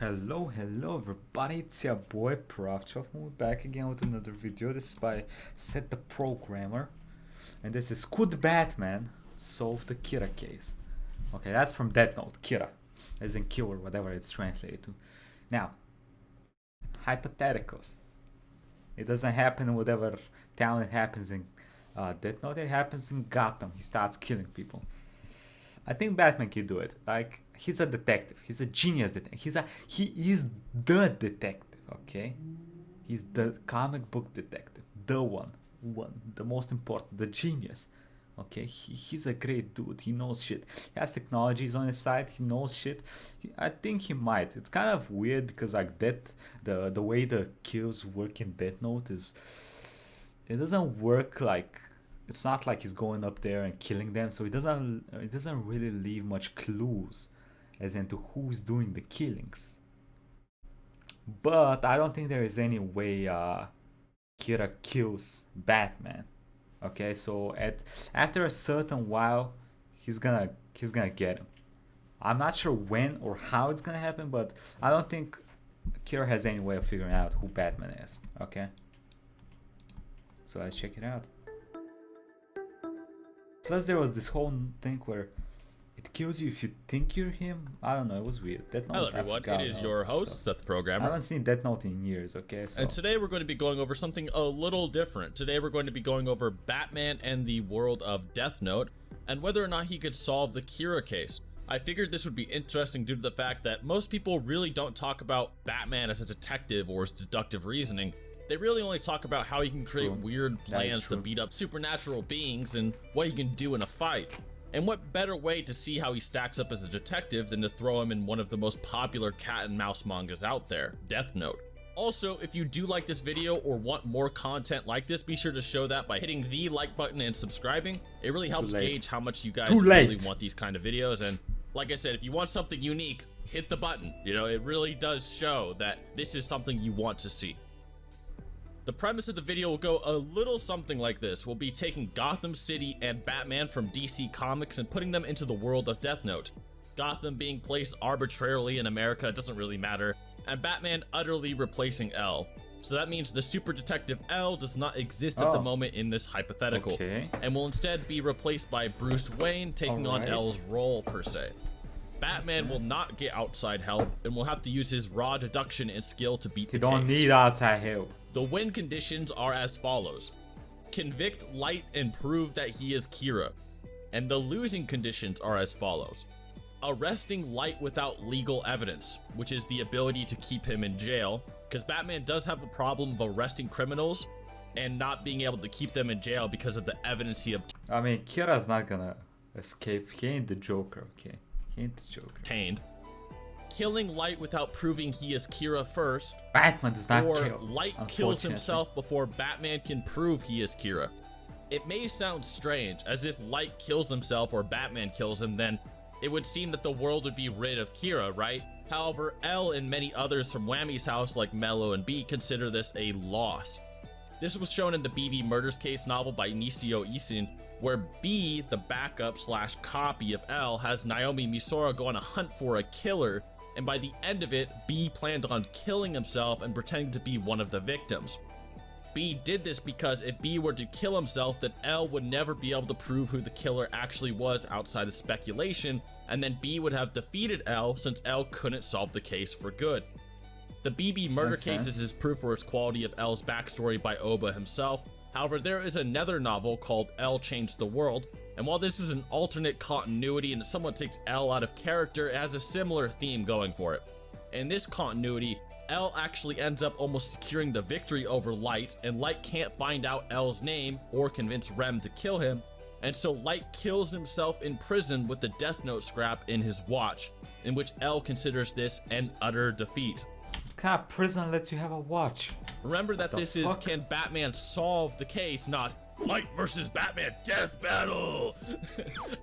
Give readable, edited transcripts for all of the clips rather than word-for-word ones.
Hello everybody, it's your boy Proftrof. We're back again with another video. This is by Seth the Programmer. And this is Could Batman Solve the Kira case? Okay, that's from Death Note, Kira. As in killer, whatever it's translated to. Now, hypotheticals. It doesn't happen in whatever town it happens in Death Note, it happens in Gotham. He starts killing people. I think Batman can do it. Like, he's a detective. He's a genius detective. He is the detective, okay? He's the comic book detective. The one, the most important, the genius. Okay, he's a great dude. He knows shit. He has technologies on his side. He knows shit. I think he might. It's kind of weird because like the way the kills work in Death Note is, it doesn't work like. It's not like he's going up there and killing them, so it doesn't really leave much clues as into who's doing the killings. But I don't think there is any way Kira kills Batman. Okay, so after a certain while, he's gonna get him. I'm not sure when or how it's gonna happen, but I don't think Kira has any way of figuring out who Batman is. Okay, so let's check it out. Plus, there was this whole thing where it kills you if you think you're him. I don't know, it was weird. Death Note, hello everyone, it is your host, Seth the Programmer. I haven't seen Death Note in years, okay? So. And today we're going to be going over something a little different. Today we're going to be going over Batman and the world of Death Note, and whether or not he could solve the Kira case. I figured this would be interesting due to the fact that most people really don't talk about Batman as a detective or his deductive reasoning. They really only talk about how he can create weird plans to beat up supernatural beings and what he can do in a fight. And what better way to see how he stacks up as a detective than to throw him in one of the most popular cat and mouse mangas out there, Death Note. Also, if you do like this video or want more content like this, be sure to show that by hitting the like button and subscribing. It really helps gauge how much you guys really want these kind of videos. And like I said, if you want something unique, hit the button. You know, it really does show that this is something you want to see. The premise of the video will go a little something like this. We'll be taking Gotham City and Batman from DC Comics and putting them into the world of Death Note. Gotham being placed arbitrarily in America doesn't really matter, and Batman utterly replacing L. So that means the super detective L does not exist at the moment in this hypothetical, and will instead be replaced by Bruce Wayne taking on L's role per se. Batman will not get outside help and will have to use his raw deduction and skill to beat the case. You don't need outside help. The win conditions are as follows. Convict Light and prove that he is Kira. And the losing conditions are as follows. Arresting Light without legal evidence, which is the ability to keep him in jail, because Batman does have a problem of arresting criminals and not being able to keep them in jail because of the evidence he obtained. I mean, Kira's not gonna escape. He ain't the Joker, okay? He ain't the Joker. Killing Light without proving he is Kira first, Batman does not or kill. Light kills himself before Batman can prove he is Kira. It may sound strange, as if Light kills himself or Batman kills him, then it would seem that the world would be rid of Kira, right? However, L and many others from Whammy's house like Mello and B consider this a loss. This was shown in the BB Murders Case novel by Nisio Isin, where B, the backup / copy of L, has Naomi Misora go on a hunt for a killer, and by the end of it, B planned on killing himself and pretending to be one of the victims. B did this because if B were to kill himself, then L would never be able to prove who the killer actually was outside of speculation, and then B would have defeated L since L couldn't solve the case for good. The BB Murder Cases is proof for its quality of L's backstory by Oba himself. However, there is another novel called L Changed the World, and while this is an alternate continuity and somewhat takes L out of character, it has a similar theme going for it. In this continuity, L actually ends up almost securing the victory over Light, and Light can't find out L's name or convince Rem to kill him, and so Light kills himself in prison with the Death Note scrap in his watch, in which L considers this an utter defeat. What kind of prison lets you have a watch? Remember that this is can Batman solve the case, not Light versus Batman death battle.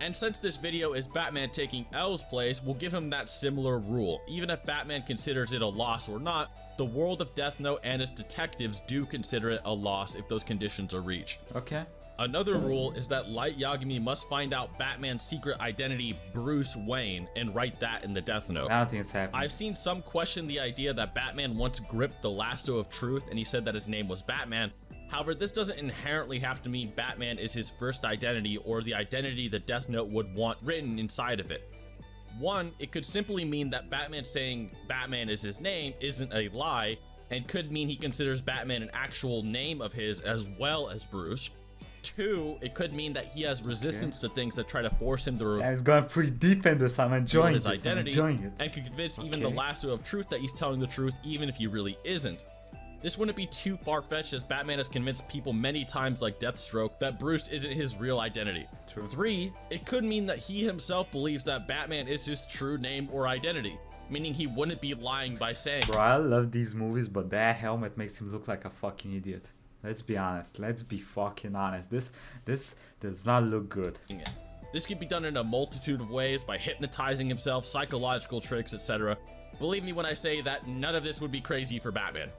And since this video is Batman taking L's place, we'll give him that similar rule. Even if Batman considers it a loss or not, the world of Death Note and its detectives do consider it a loss if those conditions are reached. Okay. Another rule is that Light Yagami must find out Batman's secret identity, Bruce Wayne, and write that in the Death Note. I don't think it's happening. I've seen some question the idea that Batman once gripped the lasso of truth and he said that his name was Batman. However, this doesn't inherently have to mean Batman is his first identity or the identity the Death Note would want written inside of it. One, it could simply mean that Batman saying Batman is his name isn't a lie, and could mean he considers Batman an actual name of his as well as Bruce. Two, it could mean that he has resistance to things that try to force him to reveal It's going pretty deep in this. I'm enjoying his this. identity, I'm enjoying it. and could convince even the lasso of truth that he's telling the truth even if he really isn't. This wouldn't be too far-fetched, as Batman has convinced people many times, like Deathstroke, that Bruce isn't his real identity. True. Three, it could mean that he himself believes that Batman is his true name or identity, meaning he wouldn't be lying by saying, Bro, I love these movies, but that helmet makes him look like a fucking idiot. Let's be honest. Let's be fucking honest. This does not look good. This can be done in a multitude of ways, by hypnotizing himself, psychological tricks, etc. Believe me when I say that none of this would be crazy for Batman.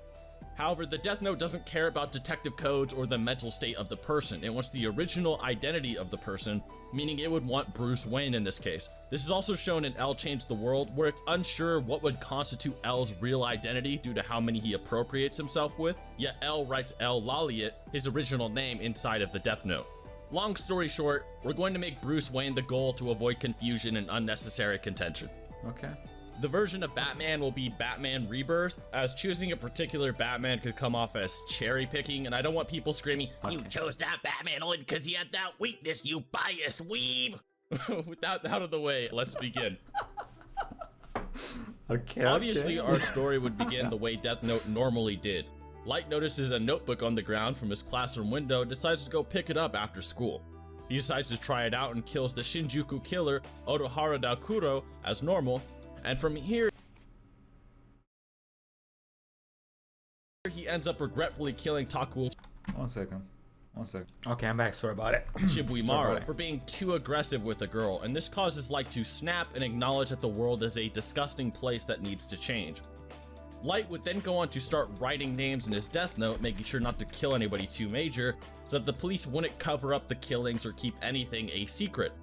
However, the Death Note doesn't care about detective codes or the mental state of the person. It wants the original identity of the person, meaning it would want Bruce Wayne in this case. This is also shown in L Changed the World, where it's unsure what would constitute L's real identity due to how many he appropriates himself with, yet L writes L Laliet, his original name, inside of the Death Note. Long story short, we're going to make Bruce Wayne the goal to avoid confusion and unnecessary contention. Okay. The version of Batman will be Batman Rebirth, as choosing a particular Batman could come off as cherry picking, and I don't want people screaming, "You chose that Batman only because he had that weakness, you biased weeb!" With that out of the way, let's begin. Obviously, our story would begin the way Death Note normally did. Light notices a notebook on the ground from his classroom window and decides to go pick it up after school. He decides to try it out and kills the Shinjuku killer, Otohara Dakuro, as normal, and from here, he ends up regretfully killing Takuo One second. Okay, I'm back. Sorry about it. Shibuimaru for being too aggressive with a girl, and this causes Light to snap and acknowledge that the world is a disgusting place that needs to change. Light would then go on to start writing names in his Death Note, making sure not to kill anybody too major, so that the police wouldn't cover up the killings or keep anything a secret.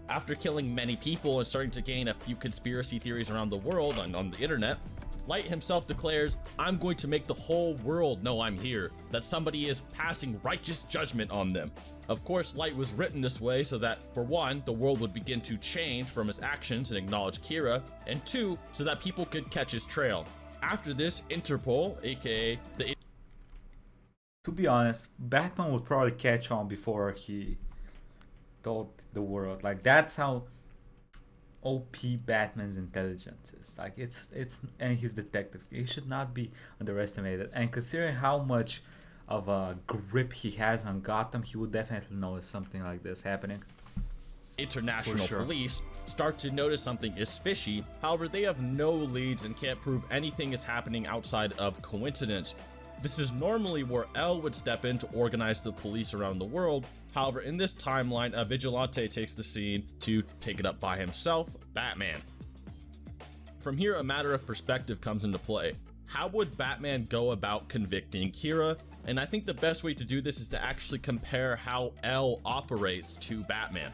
After killing many people and starting to gain a few conspiracy theories around the world and on the internet, Light himself declares, "I'm going to make the whole world know I'm here, that somebody is passing righteous judgment on them." Of course, Light was written this way so that, for one, the world would begin to change from his actions and acknowledge Kira, and two, so that people could catch his trail. After this, Interpol, aka the... To be honest, Batman would probably catch on before he told the world. Like, that's how OP Batman's intelligence is. Like, it's and his detectives, he should not be underestimated. And considering how much of a grip he has on Gotham, he would definitely notice something like this happening. International police start to notice something is fishy. However, they have no leads and can't prove anything is happening outside of coincidence. This is normally where L would step in to organize the police around the world. However, in this timeline, a vigilante takes the scene to take it up by himself, Batman. From here, a matter of perspective comes into play. How would Batman go about convicting Kira? And I think the best way to do this is to actually compare how L operates to Batman.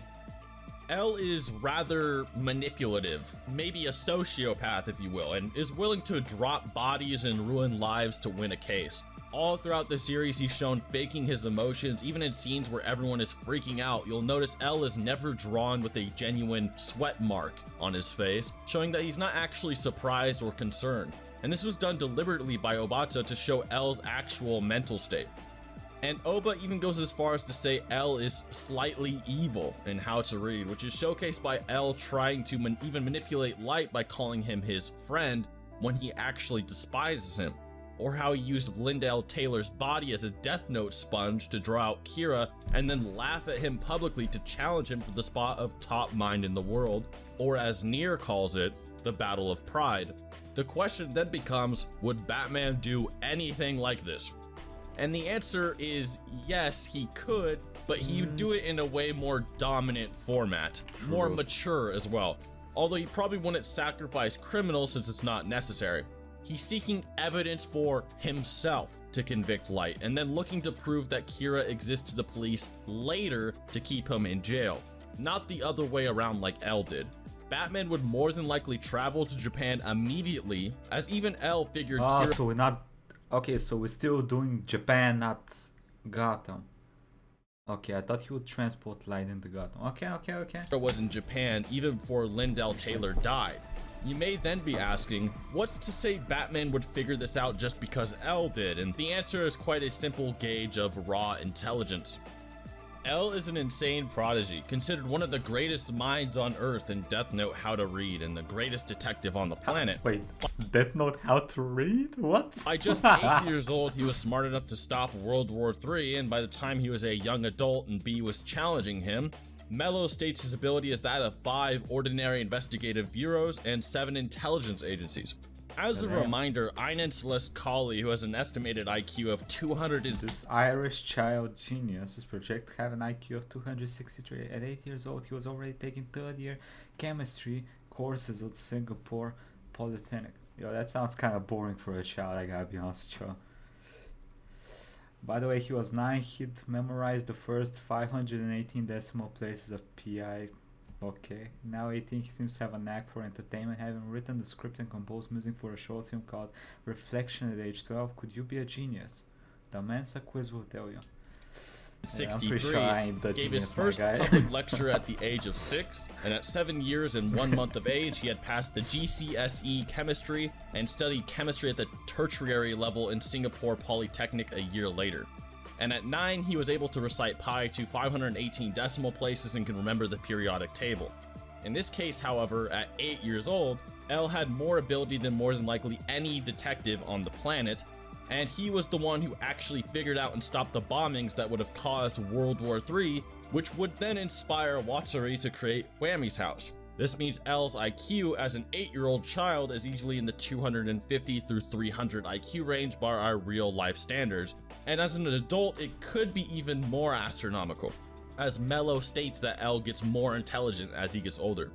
L is rather manipulative, maybe a sociopath if you will, and is willing to drop bodies and ruin lives to win a case. All throughout the series, he's shown faking his emotions. Even in scenes where everyone is freaking out, you'll notice L is never drawn with a genuine sweat mark on his face, showing that he's not actually surprised or concerned. And this was done deliberately by Obata to show L's actual mental state. And Oba even goes as far as to say L is slightly evil in How to Read, which is showcased by L trying to even manipulate Light by calling him his friend when he actually despises him. Or how he used Lindell Taylor's body as a Death Note sponge to draw out Kira and then laugh at him publicly to challenge him for the spot of top mind in the world, or as Nier calls it, the Battle of Pride. The question then becomes, would Batman do anything like this? And the answer is yes, he could, but he would do it in a way more dominant format, more mature as well. Although he probably wouldn't sacrifice criminals since it's not necessary. He's seeking evidence for himself to convict Light, and then looking to prove that Kira exists to the police later to keep him in jail. Not the other way around like L did. Batman would more than likely travel to Japan immediately, as even L figured Kira so we're not... Okay, so we're still doing Japan, not Gotham. Okay, I thought he would transport Light into Gotham. Okay. was in Japan even before Lindell Taylor died. You may then be asking, what's to say Batman would figure this out just because L did? And the answer is quite a simple gauge of raw intelligence. L is an insane prodigy, considered one of the greatest minds on Earth in Death Note How to Read and the greatest detective on the planet. Wait, Death Note How to Read? What? By just 8 years old, he was smart enough to stop World War III, and by the time he was a young adult and B was challenging him, Mello states his ability as that of 5 ordinary investigative bureaus and 7 intelligence agencies. As a reminder, Einan Celeste Colley, who has an estimated IQ of 200... This Irish child genius is projected to have an IQ of 263. At 8 years old, he was already taking third-year chemistry courses at Singapore Polytechnic. Yo, that sounds kind of boring for a child, I gotta be honest with you. By the way, he was 9. He'd memorized the first 518 decimal places of PI. Okay, now 18, he seems to have a knack for entertainment, having written the script and composed music for a short film called Reflection at age 12. Could you be a genius? The Mensa quiz will tell you. 63, sure gave his first public lecture at the age of 6, and at 7 years and 1 month of age, he had passed the GCSE chemistry and studied chemistry at the tertiary level in Singapore Polytechnic a year later. And at 9, he was able to recite pi to 518 decimal places and can remember the periodic table. In this case, however, at 8 years old, L had more ability than more than likely any detective on the planet, and he was the one who actually figured out and stopped the bombings that would have caused World War III, which would then inspire Watsuri to create Whammy's house. This means L's IQ as an 8-year-old child is easily in the 250 through 300 IQ range by our real life standards, and as an adult it could be even more astronomical, as Mello states that L gets more intelligent as he gets older.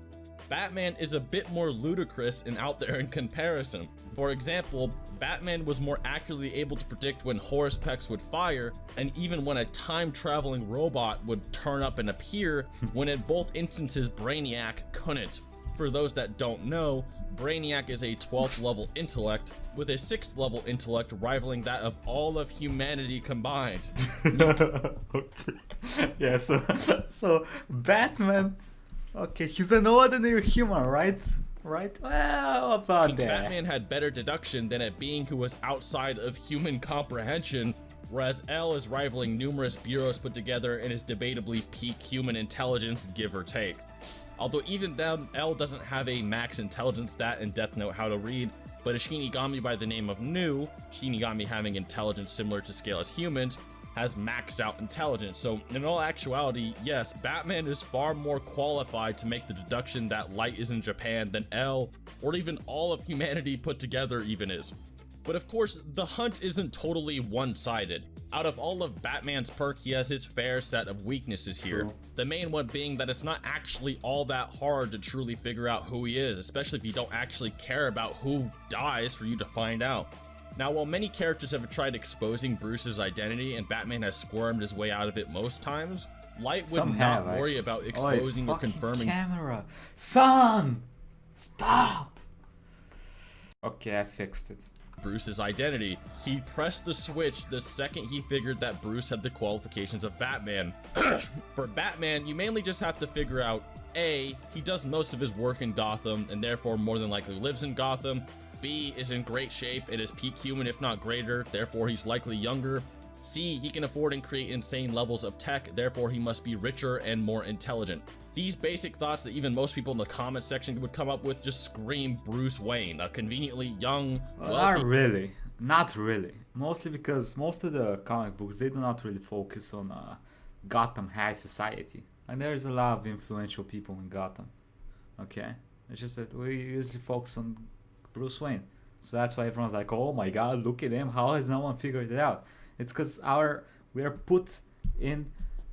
Batman is a bit more ludicrous and out there in comparison. For example, Batman was more accurately able to predict when Horsepex would fire, and even when a time-traveling robot would turn up and appear, when in both instances Brainiac couldn't. For those that don't know, Brainiac is a 12th level intellect, with a 6th level intellect rivaling that of all of humanity combined. Okay. Yeah, so Batman, okay, he's an ordinary human, right? Right? Well, about that. Batman had better deduction than a being who was outside of human comprehension, whereas L is rivaling numerous bureaus put together and is debatably peak human intelligence, give or take. Although even then, L doesn't have a max intelligence stat in Death Note How to Read, but a Shinigami by the name of Nu, Shinigami having intelligence similar to scale as humans, has maxed out intelligence. So in all actuality, yes, Batman is far more qualified to make the deduction that Light is in Japan than L, or even all of humanity put together even is. But of course, the hunt isn't totally one-sided. Out of all of Batman's perk, he has his fair set of weaknesses here. The main one being that it's not actually all that hard to truly figure out who he is, especially if you don't actually care about who dies for you to find out. Now, while many characters have tried exposing Bruce's identity and Batman has squirmed his way out of it most times, Light would not worry about exposing or confirming. Camera, son, stop. Okay, I fixed it. Bruce's identity. He pressed the switch the second he figured that Bruce had the qualifications of Batman. For Batman, you mainly just have to figure out A, he does most of his work in Gotham and therefore more than likely lives in Gotham. B, is in great shape and is peak human if not greater, therefore he's likely younger. C, he can afford and create insane levels of tech, therefore he must be richer and more intelligent. These basic thoughts that even most people in the comments section would come up with just scream Bruce Wayne, a conveniently young, wealthy... Not really. Mostly because most of the comic books, they do not really focus on Gotham high society. And there's a lot of influential people in Gotham. Okay? It's just that we usually focus on Bruce Wayne. So that's why everyone's like, oh my god, look at him, how has no one figured it out? It's because we are put in,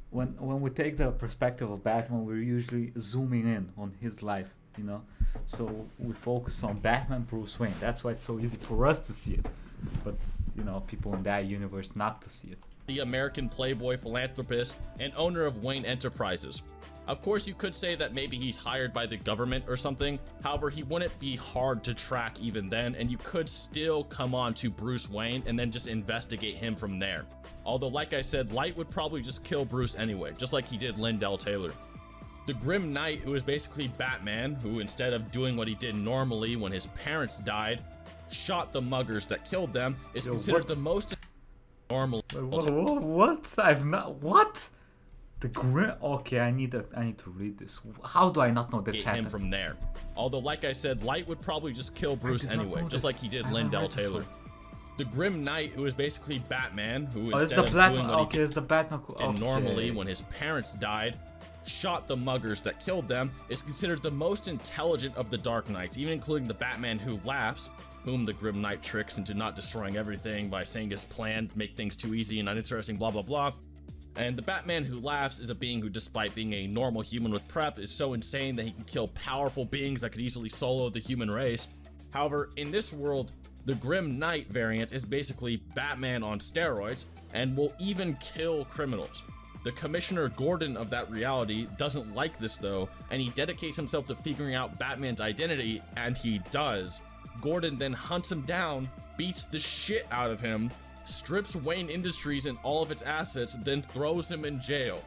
when we take the perspective of Batman, we're usually zooming in on his life, you know? so we focus on Batman, Bruce Wayne. That's why it's so easy for us to see it, but people in that universe not to see it. The American playboy philanthropist and owner of Wayne Enterprises. Of course, you could say that maybe he's hired by the government or something. However, he wouldn't be hard to track even then, and you could still come on to Bruce Wayne and then just investigate him from there. Although, like I said, Light would probably just kill Bruce anyway, just like he did Lindell Taylor. The Grim Knight, who is basically Batman, who instead of doing what he did normally when his parents died, shot the muggers that killed them, is considered the most normal. What? I've not. What? The Grim. Okay, I need to read this. How do I not know that happened? Him from there. Although, like I said, Light would probably just kill Bruce anyway, just like he did Lindell Taylor. The Grim Knight, who is basically Batman, who instead of doing what he did normally when his parents died, shot the muggers that killed them, is considered the most intelligent of the Dark Knights, even including the Batman who laughs, whom the Grim Knight tricks into not destroying everything by saying his plans make things too easy and uninteresting, blah blah blah. And the Batman who laughs is a being who, despite being a normal human with prep, is so insane that he can kill powerful beings that could easily solo the human race. However, in this world, the Grim Knight variant is basically Batman on steroids and will even kill criminals. The Commissioner Gordon of that reality doesn't like this though, and he dedicates himself to figuring out Batman's identity, and he does. Gordon then hunts him down, beats the shit out of him, strips Wayne Industries and all of its assets, then throws him in jail.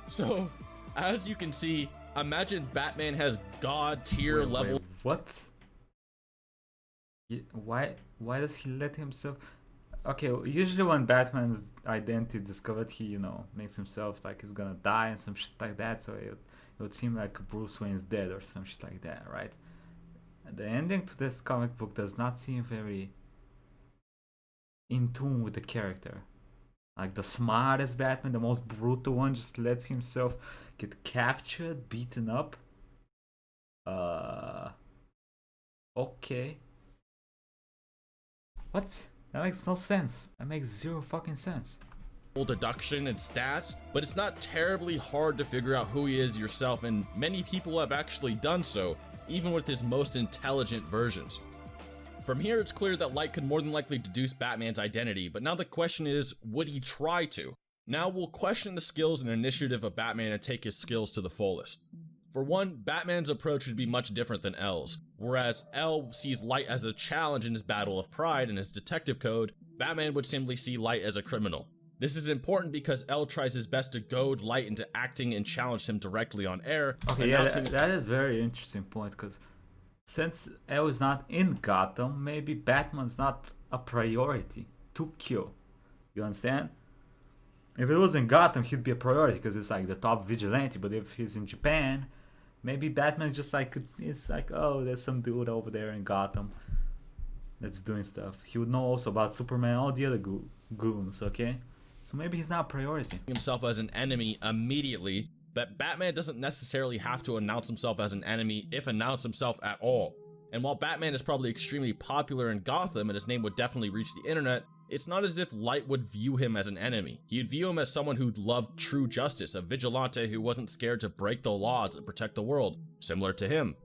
So, as you can see, imagine Batman has god tier level. What? Why does he let himself? Okay, usually when Batman's identity is discovered, he makes himself like he's gonna die and some shit like that. So it would seem like Bruce Wayne's dead or some shit like that, right? And the ending to this comic book does not seem very in tune with the character. Like the smartest Batman, the most brutal one, just lets himself get captured, beaten up. Okay. What? That makes no sense. That makes zero fucking sense. Deduction and stats, but it's not terribly hard to figure out who he is yourself, and many people have actually done so, even with his most intelligent versions. From here, it's clear that Light could more than likely deduce Batman's identity, but now the question is, would he try to? Now we'll question the skills and initiative of Batman and take his skills to the fullest. For one, Batman's approach would be much different than L's. Whereas L sees Light as a challenge in his battle of pride and his detective code, Batman would simply see Light as a criminal. This is important because L tries his best to goad Light into acting and challenge him directly on air. Okay, yeah, that is a very interesting point, because since L is not in Gotham, maybe Batman's not a priority to kill. You understand? If it was in Gotham, he'd be a priority because it's like the top vigilante. But if he's in Japan, maybe Batman just like it's like, oh, there's some dude over there in Gotham that's doing stuff. He would know also about Superman, all the other goons. Okay, so maybe he's not a priority. Himself as an enemy immediately, but Batman doesn't necessarily have to announce himself as an enemy, if announce himself at all. And while Batman is probably extremely popular in Gotham and his name would definitely reach the internet, it's not as if Light would view him as an enemy. He'd view him as someone who loved true justice, a vigilante who wasn't scared to break the law to protect the world, similar to him.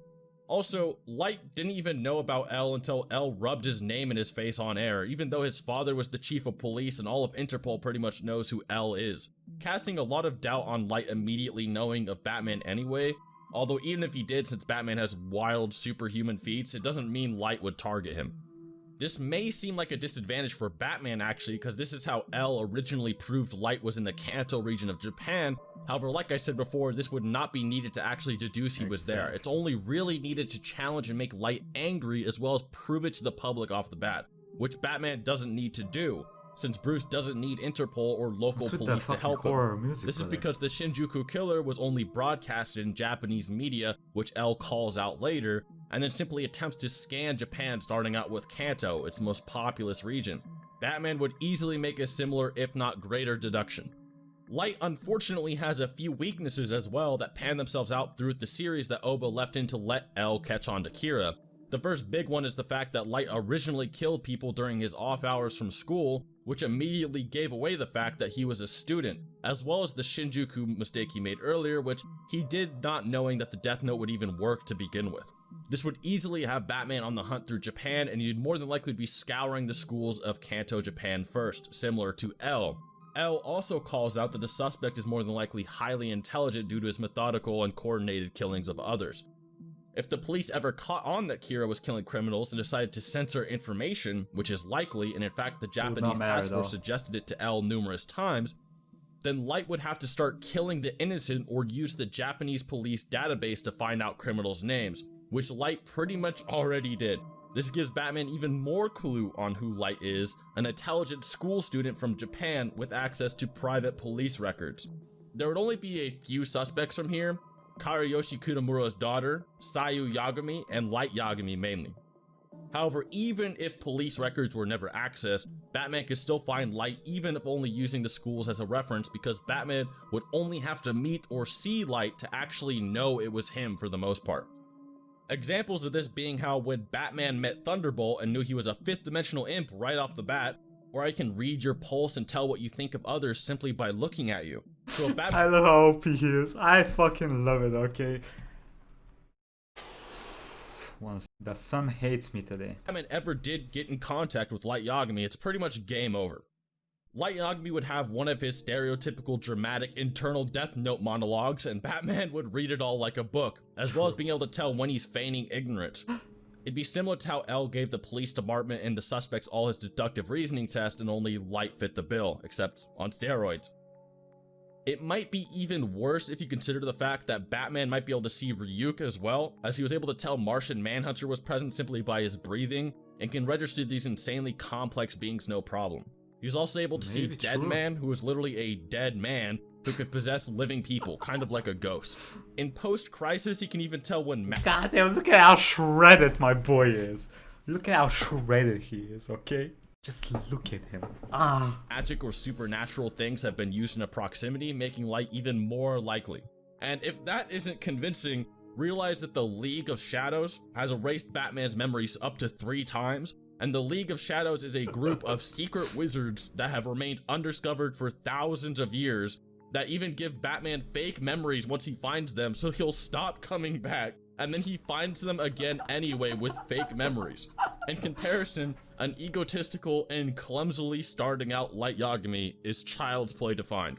Also, Light didn't even know about L until L rubbed his name in his face on air, even though his father was the chief of police and all of Interpol pretty much knows who L is, casting a lot of doubt on Light immediately knowing of Batman anyway. Although even if he did, since Batman has wild superhuman feats, it doesn't mean Light would target him. This may seem like a disadvantage for Batman actually, because this is how L originally proved Light was in the Kanto region of Japan. However, like I said before, this would not be needed to actually deduce he was there. It's only really needed to challenge and make Light angry, as well as prove it to the public off the bat, which Batman doesn't need to do, since Bruce doesn't need Interpol or local police to help him. This is because the Shinjuku killer was only broadcasted in Japanese media, which L calls out later, and then simply attempts to scan Japan, starting out with Kanto, its most populous region. Batman would easily make a similar, if not greater, deduction. Light unfortunately has a few weaknesses as well that pan themselves out throughout the series that Oba left in to let L catch on to Kira. The first big one is the fact that Light originally killed people during his off hours from school, which immediately gave away the fact that he was a student, as well as the Shinjuku mistake he made earlier, which he did not knowing that the Death Note would even work to begin with. This would easily have Batman on the hunt through Japan, and he'd more than likely be scouring the schools of Kanto, Japan first, similar to L. L also calls out that the suspect is more than likely highly intelligent due to his methodical and coordinated killings of others. If the police ever caught on that Kira was killing criminals and decided to censor information, which is likely, and in fact the Japanese task force suggested it to L numerous times, then Light would have to start killing the innocent or use the Japanese police database to find out criminals' names, which Light pretty much already did. This gives Batman even more clue on who Light is, an intelligent school student from Japan with access to private police records. There would only be a few suspects from here: Karayoshi Kudamura's daughter, Sayu Yagami, and Light Yagami mainly. However, even if police records were never accessed, Batman could still find Light even if only using the schools as a reference, because Batman would only have to meet or see Light to actually know it was him for the most part. Examples of this being how when Batman met Thunderbolt and knew he was a fifth dimensional imp right off the bat, or I can read your pulse and tell what you think of others simply by looking at you. So if Batman I love how OP he is. I fucking love it, okay? The sun hates me today. Batman ever did get in contact with Light Yagami, it's pretty much game over. Light Yagami would have one of his stereotypical dramatic internal Death Note monologues, and Batman would read it all like a book, as well as being able to tell when he's feigning ignorance. It'd be similar to how L gave the police department and the suspects all his deductive reasoning test and only Light fit the bill, except on steroids. It might be even worse if you consider the fact that Batman might be able to see Ryuk as well, as he was able to tell Martian Manhunter was present simply by his breathing, and can register these insanely complex beings no problem. He was also able to see Dead Man, who was literally a dead man who could possess living people, kind of like a ghost. In post-crisis, he can even tell when Goddamn, look at how shredded my boy is. Look at how shredded he is, okay? Just look at him. Magic or supernatural things have been used in a proximity, making Light even more likely. And if that isn't convincing, realize that the League of Shadows has erased Batman's memories up to 3 times, and the League of Shadows is a group of secret wizards that have remained undiscovered for thousands of years, that even give Batman fake memories once he finds them so he'll stop coming back, and then he finds them again anyway with fake memories. In comparison, an egotistical and clumsily starting out Light Yagami is child's play to find.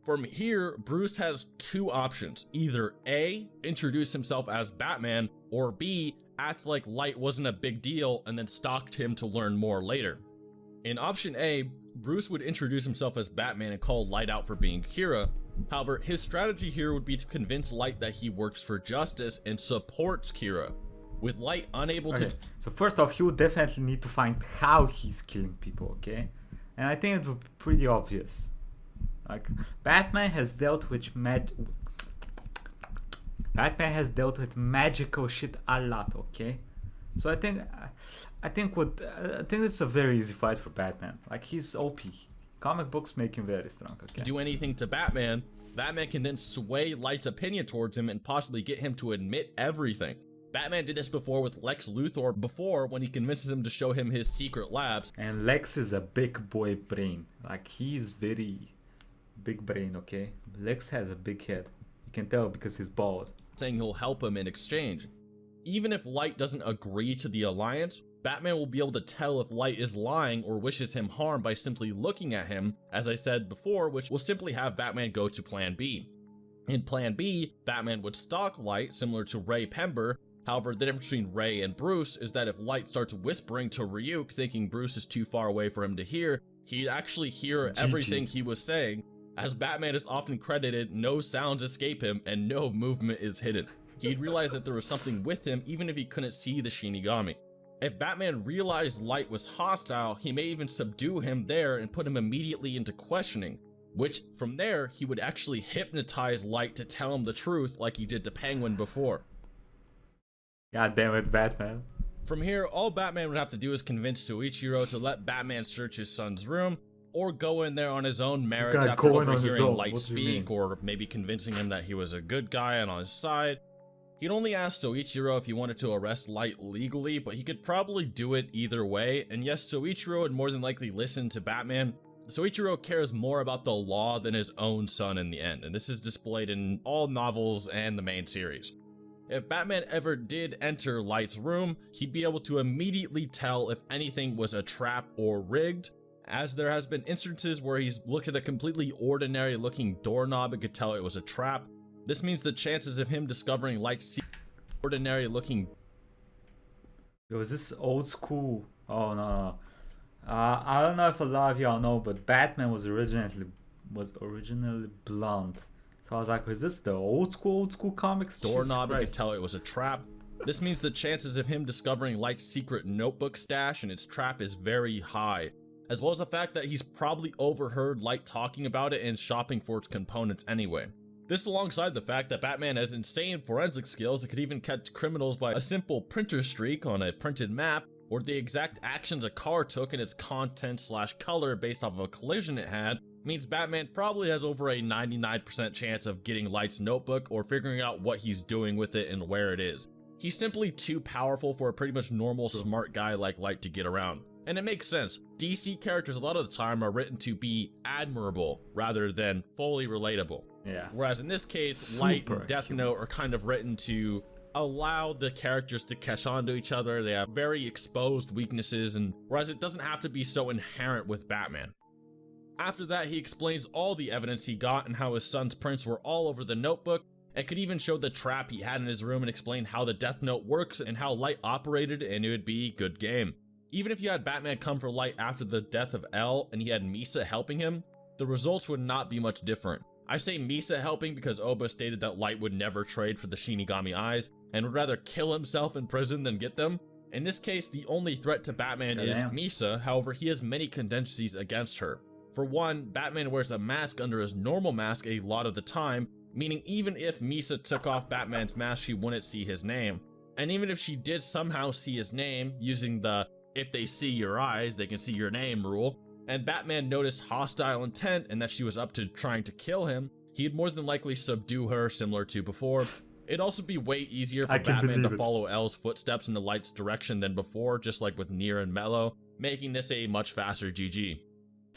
From here, Bruce has 2 options: either A, introduce himself as Batman, or B, act like Light wasn't a big deal and then stalked him to learn more later. In option A, Bruce would introduce himself as Batman and call Light out for being Kira. However, his strategy here would be to convince Light that he works for justice and supports Kira. With Light unable to... So first off, he would definitely need to find how he's killing people, okay? And I think it would be pretty obvious. Like, Batman has dealt with magical shit a lot, okay? So I think it's a very easy fight for Batman. Like, he's OP. Comic books make him very strong, okay? Do anything to Batman, Batman can then sway Light's opinion towards him and possibly get him to admit everything. Batman did this before with Lex Luthor when he convinces him to show him his secret labs. And Lex is a big boy brain. Like, he's very big brain, okay? Lex has a big head. You can tell because he's bald. Saying he'll help him in exchange. Even if Light doesn't agree to the alliance, Batman will be able to tell if Light is lying or wishes him harm by simply looking at him, as I said before, which will simply have Batman go to Plan B. In Plan B, Batman would stalk Light, similar to Ray Pember. However, the difference between Ray and Bruce is that if Light starts whispering to Ryuk, thinking Bruce is too far away for him to hear, he'd actually hear everything he was saying. As Batman is often credited, no sounds escape him and no movement is hidden. He'd realize that there was something with him even if he couldn't see the Shinigami. If Batman realized Light was hostile, he may even subdue him there and put him immediately into questioning, which from there, he would actually hypnotize Light to tell him the truth like he did to Penguin before. God damn it, Batman. From here, all Batman would have to do is convince Soichiro to let Batman search his son's room, or go in there on his own merits after overhearing Light speak, or maybe convincing him that he was a good guy and on his side. He'd only ask Soichiro if he wanted to arrest Light legally, but he could probably do it either way, and yes, Soichiro would more than likely listen to Batman. Soichiro cares more about the law than his own son in the end, and this is displayed in all novels and the main series. If Batman ever did enter Light's room, he'd be able to immediately tell if anything was a trap or rigged, as there has been instances where he's looked at a completely ordinary looking doorknob and could tell it was a trap. This means the chances of him discovering Light's ordinary looking... Yo, is this old school? Oh no. I don't know if a lot of y'all know, but Batman was originally blonde. So I was like, is this the old school comics? Doorknob and could tell it was a trap. This means the chances of him discovering Light's secret notebook stash and its trap is very high, as well as the fact that he's probably overheard Light talking about it and shopping for its components anyway. This alongside the fact that Batman has insane forensic skills that could even catch criminals by a simple printer streak on a printed map, or the exact actions a car took in its content/color based off of a collision it had, means Batman probably has over a 99% chance of getting Light's notebook or figuring out what he's doing with it and where it is. He's simply too powerful for a pretty much normal smart guy like Light to get around. And it makes sense. DC characters a lot of the time are written to be admirable rather than fully relatable. Yeah. Whereas in this case, Light and Death Note are kind of written to allow the characters to catch on to each other. They have very exposed weaknesses, and whereas it doesn't have to be so inherent with Batman. After that, he explains all the evidence he got and how his son's prints were all over the notebook, and could even show the trap he had in his room and explain how the Death Note works and how Light operated, and it would be good game. Even if you had Batman come for Light after the death of L and he had Misa helping him, the results would not be much different. I say Misa helping because Oba stated that Light would never trade for the Shinigami eyes and would rather kill himself in prison than get them. In this case, the only threat to Batman is Misa, however he has many contingencies against her. For one, Batman wears a mask under his normal mask a lot of the time, meaning even if Misa took off Batman's mask she wouldn't see his name. And even if she did somehow see his name, using the "if they see your eyes, they can see your name" rule, and Batman noticed hostile intent and that she was up to trying to kill him, he'd more than likely subdue her similar to before. It'd also be way easier for Batman to follow L's footsteps in the Light's direction than before, just like with Nier and Mello, making this a much faster GG.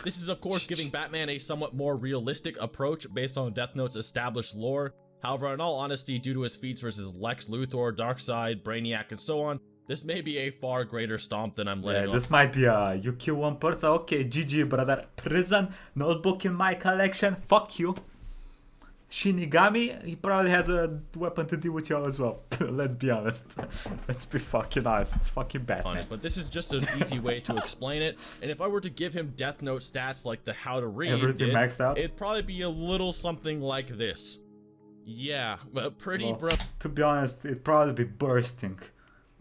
This is of course giving Batman a somewhat more realistic approach based on Death Note's established lore. However, in all honesty, due to his feats versus Lex Luthor, Darkseid, Brainiac, and so on, this may be a far greater stomp than I'm letting on. This might be you kill one person, okay, GG brother. Prison, notebook in my collection, fuck you. Shinigami, he probably has a weapon to deal with y'all as well. Let's be honest. Let's be fucking honest, it's fucking Batman. But this is just an easy way to explain it, and if I were to give him Death Note stats like the how to read maxed out, it'd probably be a little something like this. Yeah, pretty bro. To be honest, it'd probably be bursting.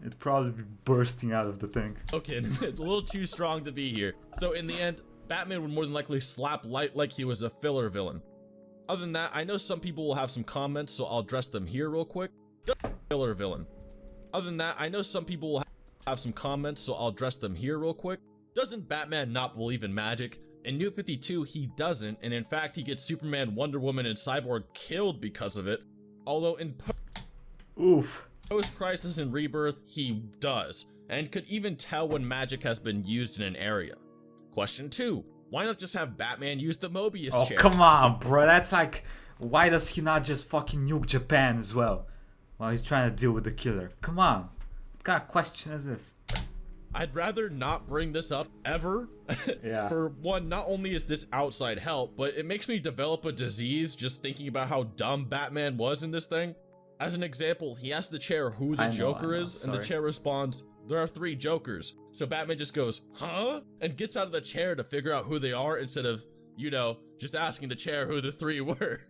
It'd probably be bursting out of the thing. Okay, it's a little too strong to be here. So in the end, Batman would more than likely slap Light like he was a filler villain. Other than that, I know some people will have some comments, so I'll address them here real quick. Filler villain. Other than that, I know some people will have some comments, so I'll address them here real quick. Doesn't Batman not believe in magic? In New 52, he doesn't, and in fact, he gets Superman, Wonder Woman, and Cyborg killed because of it. Although in Post-Crisis and Rebirth, he does, and could even tell when magic has been used in an area. Question 2. Why not just have Batman use the Mobius chair? Oh, come on, bro. That's like, why does he not just fucking nuke Japan as well while he's trying to deal with the killer? Come on. What kind of question is this? I'd rather not bring this up ever. Yeah. For one, not only is this outside help, but it makes me develop a disease just thinking about how dumb Batman was in this thing. As an example, he asks the chair who the Joker is, and the chair responds, "There are 3 Jokers." So Batman just goes, "Huh?" and gets out of the chair to figure out who they are instead of, you know, just asking the chair who the 3 were.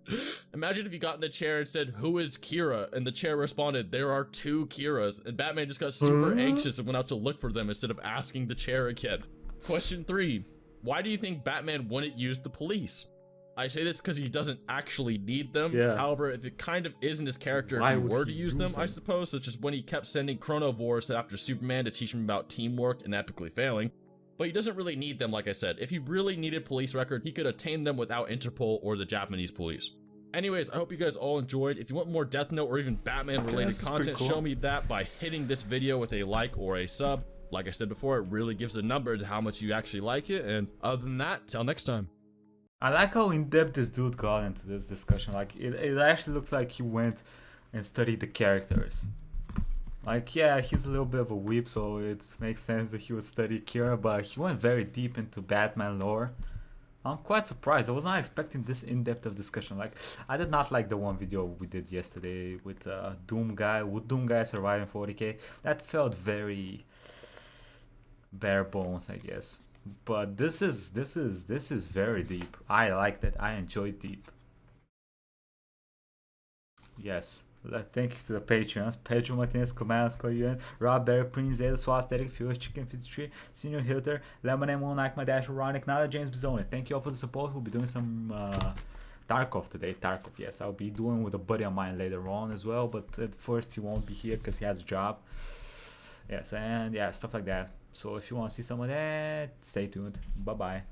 Imagine if you got in the chair and said, "Who is Kira?" and the chair responded, "There are 2 Kiras," and Batman just got super anxious and went out to look for them instead of asking the chair again. Question 3. Why do you think Batman wouldn't use the police? I say this because he doesn't actually need them. Yeah. However, if it kind of isn't his character if he were to use them, I suppose, such as when he kept sending Chronovores after Superman to teach him about teamwork and epically failing. But he doesn't really need them, like I said. If he really needed police record, he could attain them without Interpol or the Japanese police. Anyways, I hope you guys all enjoyed. If you want more Death Note or even Batman related content, show me that by hitting this video with a like or a sub. Like I said before, it really gives a number to how much you actually like it. And other than that, till next time. I like how in-depth this dude got into this discussion. Like, it actually looks like he went and study the characters. Like, yeah, he's a little bit of a weep, so it makes sense that he would study Kira, but he went very deep into Batman lore. I'm quite surprised. I was not expecting this in-depth of discussion. Like, I did not like the one video we did yesterday with Doom Guy. Would Doom Guy survive in 40k? That felt very bare bones, I guess. But this is very deep. I like that. I enjoy deep. Yes. Thank you to the Patreons. Pedro Martinez, Commands, Koyan, Rob Berry, Prince, Ada Swast, Derek Fields, Chicken 53, Senior Hilter, Lemon and Moon, Like My Dash, Ronic, Nada, James Bizone. Thank you all for the support. We'll be doing some Tarkov today. Tarkov, yes. I'll be doing with a buddy of mine later on as well, but at first he won't be here because he has a job. Yes, and yeah, stuff like that. So if you want to see some of that, stay tuned. Bye bye.